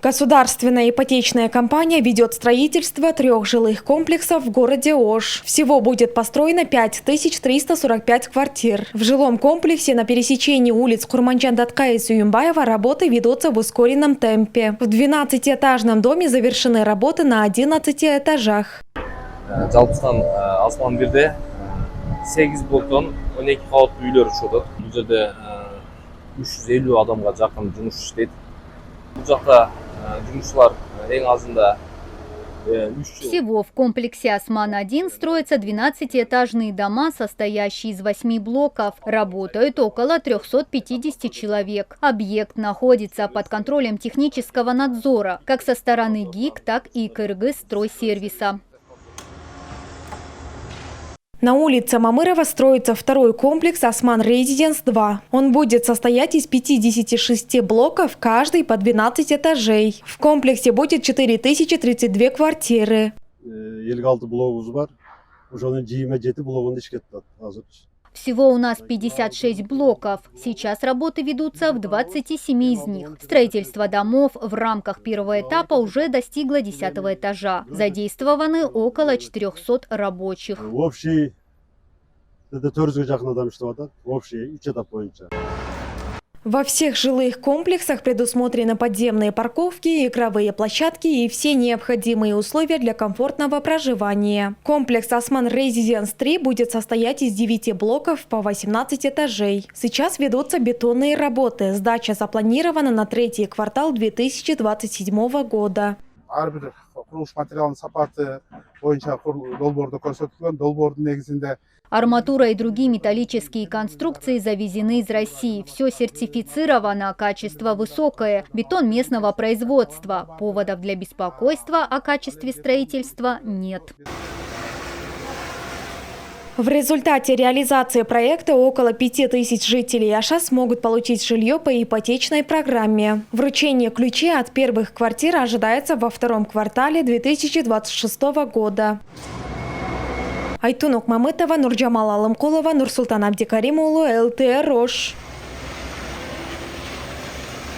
Государственная ипотечная компания ведет строительство 3 жилых комплексов в городе Ош. Всего будет построено 5345 квартир. В жилом комплексе на пересечении улиц Курманджан-Даткая и Сююмбаева работы ведутся в ускоренном темпе. В 12-этажном доме завершены работы на 11 этажах. Жалпысынан Осман бирде 8 блоктон 12 кабаттуу үйлөр учуп атат. Бул жерде 350 адамга жакын жумуш иштейт. Бул жакта жумушчулар эң азында 3 жыл. Всего в комплексе «Осман-1» строятся 12-этажные дома, состоящие из 8 блоков. Работают около 350 человек. Объект находится под контролем технического надзора, как со стороны ГИК, так и Кыргызстройсервиса. На улице Мамырова строится второй комплекс «Осман Резиденс 2». Он будет состоять из 56 блоков, каждый по 12 этажей. В комплексе будет 4032 квартиры. Всего у нас 56 блоков. Сейчас работы ведутся в 27 из них. Строительство домов в рамках первого этапа уже достигло 10 этажа. Задействованы около 400 рабочих. Во всех жилых комплексах предусмотрены подземные парковки, игровые площадки и все необходимые условия для комфортного проживания. Комплекс «Осман Резиденс 3» будет состоять из 9 блоков по 18 этажей. Сейчас ведутся бетонные работы. Сдача запланирована на 3-й квартал 2027 года. Арматура и другие металлические конструкции завезены из России. Все сертифицировано, качество высокое, бетон местного производства. Поводов для беспокойства о качестве строительства нет. В результате реализации проекта около 5000 жителей Оша смогут получить жилье по ипотечной программе. Вручение ключей от первых квартир ожидается во 2-м квартале 2026 года. Айтунук Мамытова, Нурджамал Алымкулова, Нурсултан Абдикаримулу, ЛТР Ош.